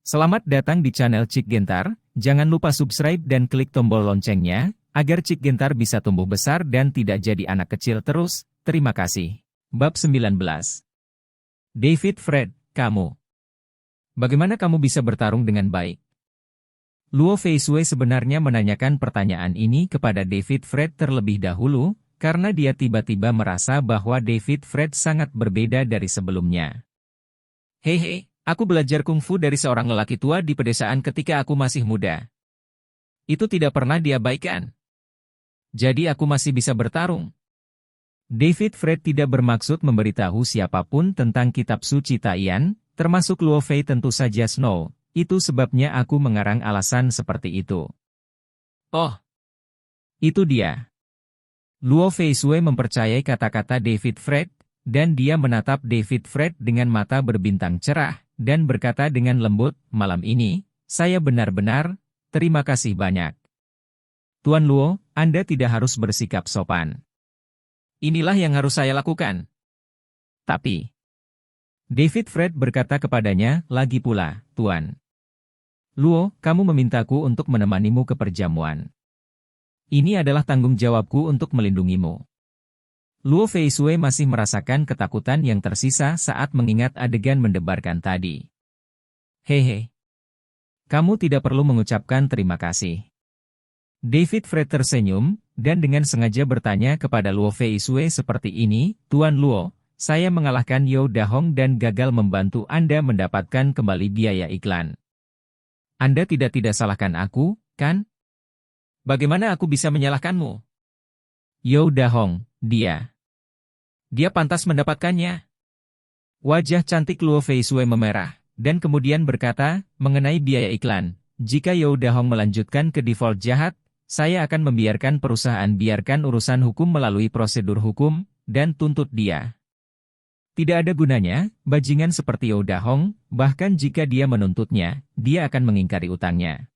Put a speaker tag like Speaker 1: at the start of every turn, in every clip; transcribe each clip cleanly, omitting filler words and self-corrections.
Speaker 1: Selamat datang di channel Cik Gentar, jangan lupa subscribe dan klik tombol loncengnya, agar Cik Gentar bisa tumbuh besar dan tidak jadi anak kecil terus, terima kasih. Bab 19. David Fred, kamu. Bagaimana kamu bisa bertarung dengan baik? Luo Feisue sebenarnya menanyakan pertanyaan ini kepada David Fred terlebih dahulu, karena dia tiba-tiba merasa bahwa David Fred sangat berbeda dari sebelumnya. Hehe. Aku belajar kungfu dari seorang lelaki tua di pedesaan ketika aku masih muda. Itu tidak pernah diabaikan. Jadi aku masih bisa bertarung. David Fred tidak bermaksud memberitahu siapapun tentang kitab suci Taiyan, termasuk Luo Fei tentu saja Snow. Itu sebabnya aku mengarang alasan seperti itu. Oh, itu dia. Luo Feisue mempercayai kata-kata David Fred, dan dia menatap David Fred dengan mata berbintang cerah, dan berkata dengan lembut, malam ini, saya benar-benar, terima kasih banyak. Tuan Luo, Anda tidak harus bersikap sopan. Inilah yang harus saya lakukan. Tapi, David Fred berkata kepadanya, lagi pula, Tuan Luo, kamu memintaku untuk menemanimu ke perjamuan. Ini adalah tanggung jawabku untuk melindungimu. Luo Feisue masih merasakan ketakutan yang tersisa saat mengingat adegan mendebarkan tadi. Hehe. Kamu tidak perlu mengucapkan terima kasih. David Fred tersenyum, dan dengan sengaja bertanya kepada Luo Feisue seperti ini, Tuan Luo, saya mengalahkan You Dahong dan gagal membantu Anda mendapatkan kembali biaya iklan. Anda tidak salahkan aku, kan? Bagaimana aku bisa menyalahkanmu? You Dahong, Dia pantas mendapatkannya. Wajah cantik Luo Feisue memerah, dan kemudian berkata, mengenai biaya iklan, jika You Dahong melanjutkan ke default jahat, saya akan membiarkan perusahaan biarkan urusan hukum melalui prosedur hukum, dan tuntut dia. Tidak ada gunanya, bajingan seperti You Dahong, bahkan jika dia menuntutnya, dia akan mengingkari utangnya.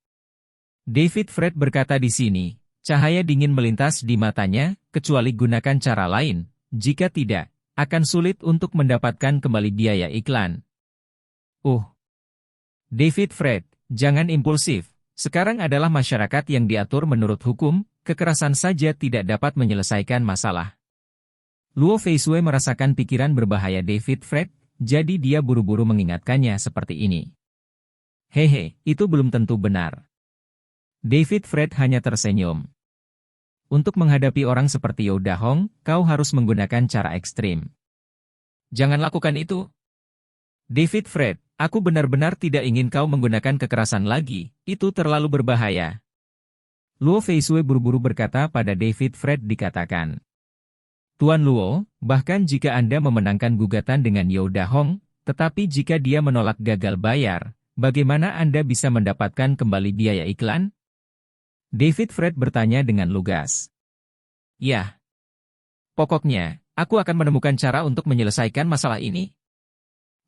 Speaker 1: David Fred berkata di sini, cahaya dingin melintas di matanya, kecuali gunakan cara lain. Jika tidak, akan sulit untuk mendapatkan kembali biaya iklan. David Fred, jangan impulsif. Sekarang adalah masyarakat yang diatur menurut hukum, kekerasan saja tidak dapat menyelesaikan masalah. Luo Feisue merasakan pikiran berbahaya David Fred, jadi dia buru-buru mengingatkannya seperti ini. Hehe, itu belum tentu benar. David Fred hanya tersenyum. Untuk menghadapi orang seperti You Dahong, kau harus menggunakan cara ekstrim. Jangan lakukan itu. David Fred, aku benar-benar tidak ingin kau menggunakan kekerasan lagi, itu terlalu berbahaya. Luo Feisue buru-buru berkata pada David Fred dikatakan. Tuan Luo, bahkan jika Anda memenangkan gugatan dengan You Dahong, tetapi jika dia menolak gagal bayar, bagaimana Anda bisa mendapatkan kembali biaya iklan? David Fred bertanya dengan lugas. Ya. Pokoknya, aku akan menemukan cara untuk menyelesaikan masalah ini.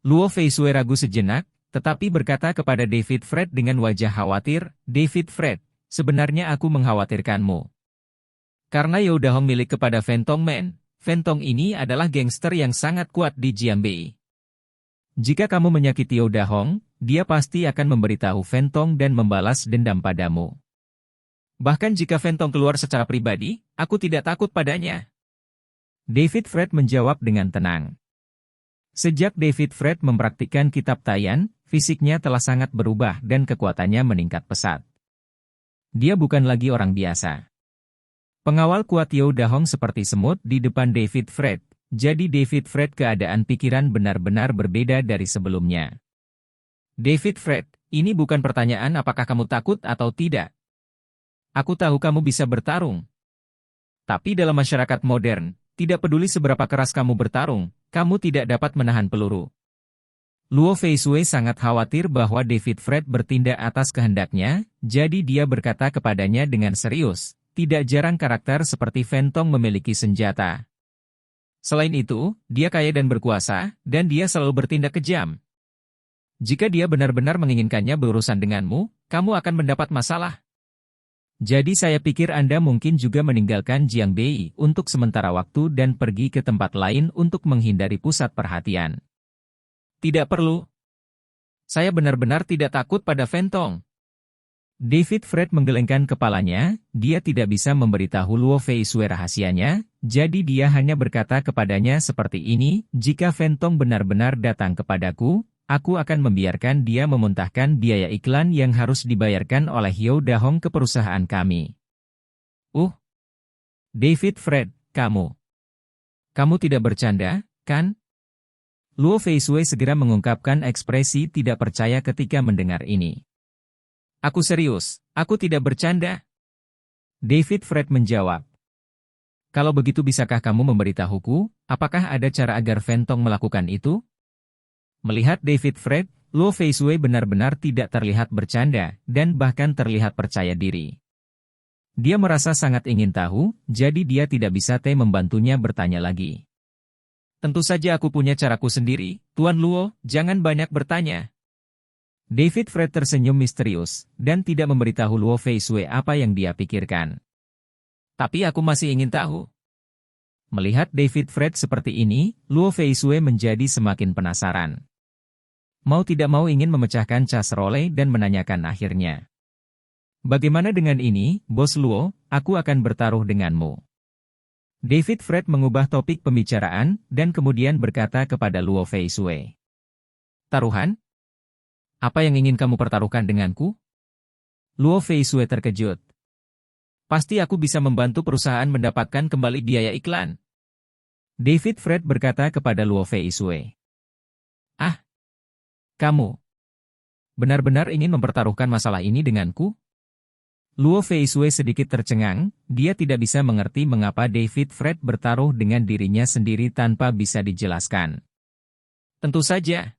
Speaker 1: Luo Feisue ragu sejenak, tetapi berkata kepada David Fred dengan wajah khawatir, David Fred, sebenarnya aku mengkhawatirkanmu. Karena You Dahong milik kepada Fentong Man, Fentong ini adalah gangster yang sangat kuat di Jianbei. Jika kamu menyakiti You Dahong, dia pasti akan memberitahu Fentong dan membalas dendam padamu. Bahkan jika Fentong keluar secara pribadi, aku tidak takut padanya. David Fred menjawab dengan tenang. Sejak David Fred mempraktikkan kitab Taiyan, fisiknya telah sangat berubah dan kekuatannya meningkat pesat. Dia bukan lagi orang biasa. Pengawal kuat You Dahong seperti semut di depan David Fred, jadi David Fred keadaan pikiran benar-benar berbeda dari sebelumnya. David Fred, ini bukan pertanyaan apakah kamu takut atau tidak. Aku tahu kamu bisa bertarung. Tapi dalam masyarakat modern, tidak peduli seberapa keras kamu bertarung, kamu tidak dapat menahan peluru. Luo Feisue sangat khawatir bahwa David Fred bertindak atas kehendaknya, jadi dia berkata kepadanya dengan serius, tidak jarang karakter seperti Fentong memiliki senjata. Selain itu, dia kaya dan berkuasa, dan dia selalu bertindak kejam. Jika dia benar-benar menginginkannya berurusan denganmu, kamu akan mendapat masalah. Jadi saya pikir Anda mungkin juga meninggalkan Jianbei untuk sementara waktu dan pergi ke tempat lain untuk menghindari pusat perhatian. Tidak perlu. Saya benar-benar tidak takut pada Fentong. David Fred menggelengkan kepalanya, dia tidak bisa memberitahu Luo Feisue rahasianya, jadi dia hanya berkata kepadanya seperti ini, jika Fentong benar-benar datang kepadaku, aku akan membiarkan dia memuntahkan biaya iklan yang harus dibayarkan oleh Hyo Dahong ke perusahaan kami. David Fred, kamu tidak bercanda, kan? Luo Feisue segera mengungkapkan ekspresi tidak percaya ketika mendengar ini. Aku serius, aku tidak bercanda. David Fred menjawab. Kalau begitu bisakah kamu memberitahuku, apakah ada cara agar Fentong melakukan itu? Melihat David Fred, Luo Feisue benar-benar tidak terlihat bercanda, dan bahkan terlihat percaya diri. Dia merasa sangat ingin tahu, jadi dia tidak bisa membantunya bertanya lagi. Tentu saja aku punya caraku sendiri, Tuan Luo, jangan banyak bertanya. David Fred tersenyum misterius, dan tidak memberitahu Luo Feisue apa yang dia pikirkan. Tapi aku masih ingin tahu. Melihat David Fred seperti ini, Luo Feisue menjadi semakin penasaran. Mau tidak mau ingin memecahkan casserole dan menanyakan akhirnya. Bagaimana dengan ini, Bos Luo, aku akan bertaruh denganmu. David Fred mengubah topik pembicaraan, dan kemudian berkata kepada Luo Feisue. Taruhan? Apa yang ingin kamu pertaruhkan denganku? Luo Feisue terkejut. Pasti aku bisa membantu perusahaan mendapatkan kembali biaya iklan. David Fred berkata kepada Luo Feisue. Kamu benar-benar ingin mempertaruhkan masalah ini denganku? Luo Feisue sedikit tercengang, dia tidak bisa mengerti mengapa David Fred bertaruh dengan dirinya sendiri tanpa bisa dijelaskan. Tentu saja.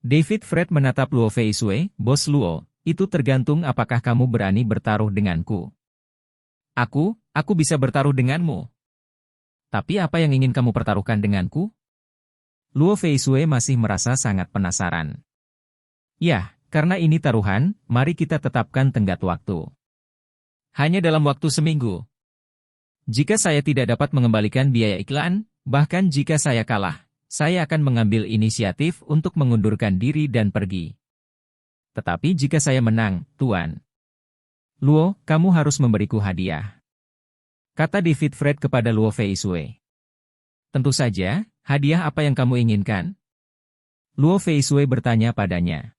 Speaker 1: David Fred menatap Luo Feisue, Bos Luo, itu tergantung apakah kamu berani bertaruh denganku. Aku bisa bertaruh denganmu. Tapi apa yang ingin kamu pertaruhkan denganku? Luo Feisue masih merasa sangat penasaran. Ya, karena ini taruhan, mari kita tetapkan tenggat waktu. Hanya dalam waktu seminggu. Jika saya tidak dapat mengembalikan biaya iklan, bahkan jika saya kalah, saya akan mengambil inisiatif untuk mengundurkan diri dan pergi. Tetapi jika saya menang, Tuan Luo, kamu harus memberiku hadiah. Kata David Fred kepada Luo Feisue. Tentu saja, hadiah apa yang kamu inginkan? Luo Feisue bertanya padanya.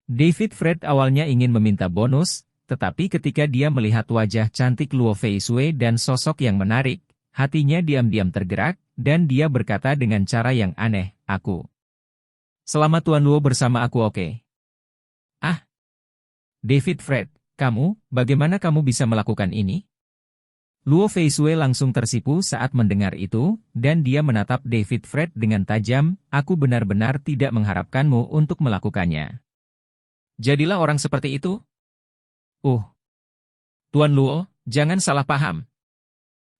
Speaker 1: David Fred awalnya ingin meminta bonus, tetapi ketika dia melihat wajah cantik Luo Feisue dan sosok yang menarik, hatinya diam-diam tergerak, dan dia berkata dengan cara yang aneh, Selama Tuan Luo bersama aku oke. David Fred, bagaimana kamu bisa melakukan ini? Luo Feisue langsung tersipu saat mendengar itu, dan dia menatap David Fred dengan tajam, aku benar-benar tidak mengharapkanmu untuk melakukannya. Jadilah orang seperti itu? Tuan Luo, jangan salah paham.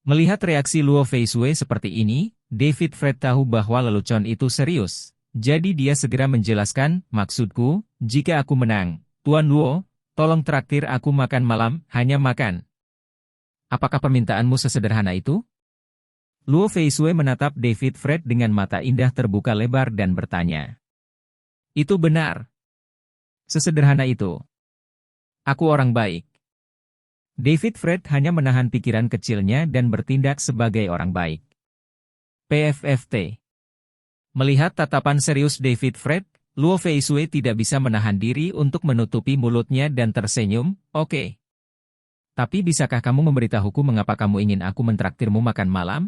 Speaker 1: Melihat reaksi Luo Feisue seperti ini, David Fred tahu bahwa lelucon itu serius. Jadi dia segera menjelaskan, maksudku, jika aku menang, Tuan Luo, tolong traktir aku makan malam, hanya makan. Apakah permintaanmu sesederhana itu? Luo Feisue menatap David Fred dengan mata indah terbuka lebar dan bertanya. Itu benar. Sesederhana itu. Aku orang baik. David Fred hanya menahan pikiran kecilnya dan bertindak sebagai orang baik. PFFT. Melihat tatapan serius David Fred, Luo Feisue tidak bisa menahan diri untuk menutupi mulutnya dan tersenyum, oke. Tapi bisakah kamu memberitahuku mengapa kamu ingin aku mentraktirmu makan malam?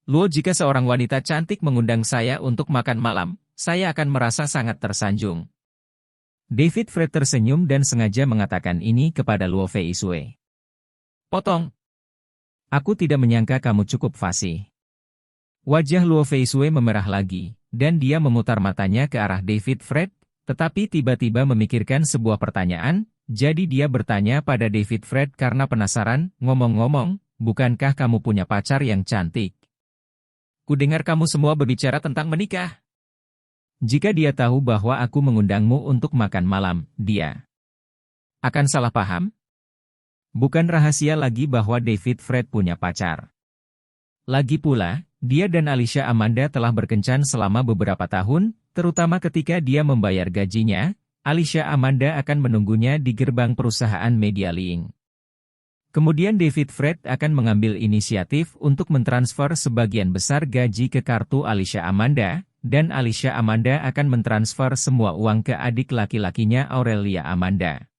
Speaker 1: Luo, jika seorang wanita cantik mengundang saya untuk makan malam, saya akan merasa sangat tersanjung. David Fred tersenyum dan sengaja mengatakan ini kepada Luo Feisue. Potong. Aku tidak menyangka kamu cukup fasih. Wajah Luo Feisue memerah lagi, dan dia memutar matanya ke arah David Fred, tetapi tiba-tiba memikirkan sebuah pertanyaan, jadi dia bertanya pada David Fred karena penasaran, ngomong-ngomong, bukankah kamu punya pacar yang cantik? Kudengar kamu semua berbicara tentang menikah. Jika dia tahu bahwa aku mengundangmu untuk makan malam, dia akan salah paham? Bukan rahasia lagi bahwa David Fred punya pacar. Lagi pula, dia dan Alicia Amanda telah berkencan selama beberapa tahun, terutama ketika dia membayar gajinya, Alicia Amanda akan menunggunya di gerbang perusahaan Media Link. Kemudian David Fred akan mengambil inisiatif untuk mentransfer sebagian besar gaji ke kartu Alicia Amanda, dan Alicia Amanda akan mentransfer semua uang ke adik laki-lakinya Aurelia Amanda.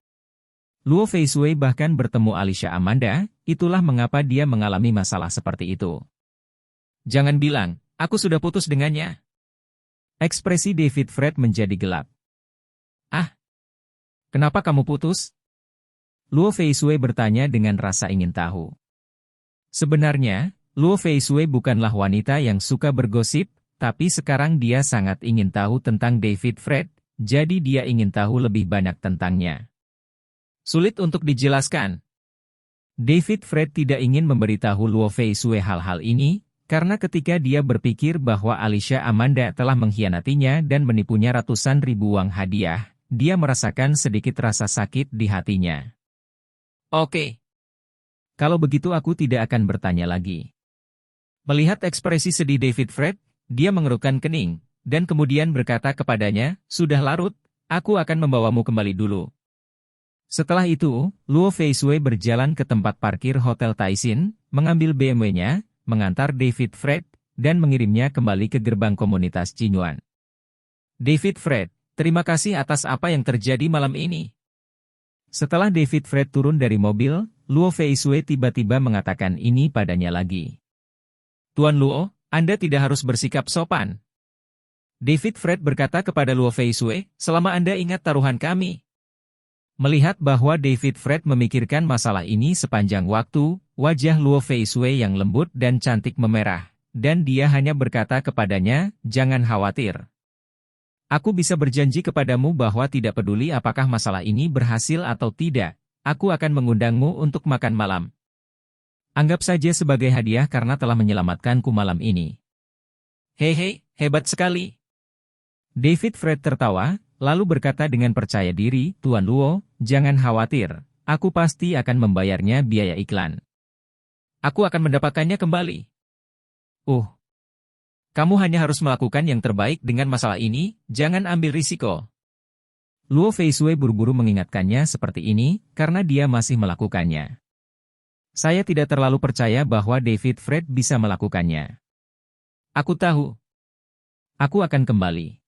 Speaker 1: Luo Feiswei bahkan bertemu Alicia Amanda, itulah mengapa dia mengalami masalah seperti itu. Jangan bilang, aku sudah putus dengannya. Ekspresi David Fred menjadi gelap. Ah, kenapa kamu putus? Luo Feiswei bertanya dengan rasa ingin tahu. Sebenarnya, Luo Feiswei bukanlah wanita yang suka bergosip, tapi sekarang dia sangat ingin tahu tentang David Fred, jadi dia ingin tahu lebih banyak tentangnya. Sulit untuk dijelaskan. David Fred tidak ingin memberitahu Luo Feiswei hal-hal ini, karena ketika dia berpikir bahwa Alicia Amanda telah mengkhianatinya dan menipunya ratusan ribu uang hadiah, dia merasakan sedikit rasa sakit di hatinya. Oke. Kalau begitu aku tidak akan bertanya lagi. Melihat ekspresi sedih David Fred, dia mengerutkan kening, dan kemudian berkata kepadanya, sudah larut, aku akan membawamu kembali dulu. Setelah itu, Luo Feiswei berjalan ke tempat parkir Hotel Taishin, mengambil BMW-nya, mengantar David Fred, dan mengirimnya kembali ke gerbang komunitas Jinyuan. David Fred, terima kasih atas apa yang terjadi malam ini. Setelah David Fred turun dari mobil, Luo Feiswei tiba-tiba mengatakan ini padanya lagi. Tuan Luo, Anda tidak harus bersikap sopan. David Fred berkata kepada Luo Feiswei, selama Anda ingat taruhan kami. Melihat bahwa David Fred memikirkan masalah ini sepanjang waktu, wajah Luo Feiswei yang lembut dan cantik memerah, dan dia hanya berkata kepadanya, jangan khawatir. Aku bisa berjanji kepadamu bahwa tidak peduli apakah masalah ini berhasil atau tidak, aku akan mengundangmu untuk makan malam. Anggap saja sebagai hadiah karena telah menyelamatkanku malam ini. Hehe, hebat sekali. David Fred tertawa, lalu berkata dengan percaya diri, Tuan Luo, jangan khawatir, aku pasti akan membayarnya biaya iklan. Aku akan mendapatkannya kembali. Kamu hanya harus melakukan yang terbaik dengan masalah ini, jangan ambil risiko. Luo Feiswei buru-buru mengingatkannya seperti ini, karena dia masih melakukannya. Saya tidak terlalu percaya bahwa David Fred bisa melakukannya. Aku tahu. Aku akan kembali.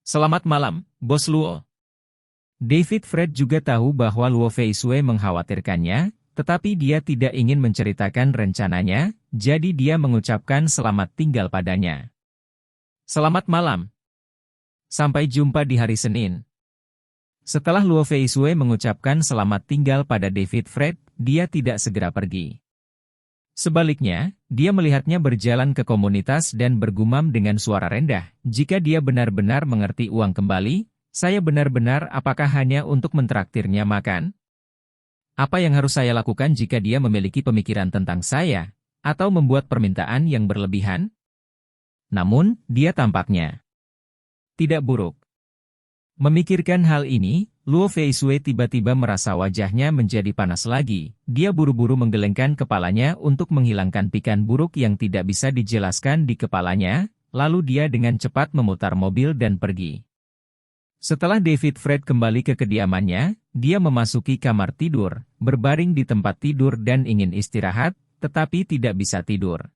Speaker 1: Selamat malam, Bos Luo. David Fred juga tahu bahwa Luo Feiswei mengkhawatirkannya, tetapi dia tidak ingin menceritakan rencananya, jadi dia mengucapkan selamat tinggal padanya. Selamat malam. Sampai jumpa di hari Senin. Setelah Luo Feiswei mengucapkan selamat tinggal pada David Fred, dia tidak segera pergi. Sebaliknya, dia melihatnya berjalan ke komunitas dan bergumam dengan suara rendah, jika dia benar-benar mengerti uang kembali, saya benar-benar apakah hanya untuk mentraktirnya makan? Apa yang harus saya lakukan jika dia memiliki pemikiran tentang saya, atau membuat permintaan yang berlebihan? Namun, dia tampaknya tidak buruk. Memikirkan hal ini, Luo Feiswei tiba-tiba merasa wajahnya menjadi panas lagi. Dia buru-buru menggelengkan kepalanya untuk menghilangkan pikiran buruk yang tidak bisa dijelaskan di kepalanya, lalu dia dengan cepat memutar mobil dan pergi. Setelah David Fred kembali ke kediamannya, dia memasuki kamar tidur, berbaring di tempat tidur dan ingin istirahat, tetapi tidak bisa tidur.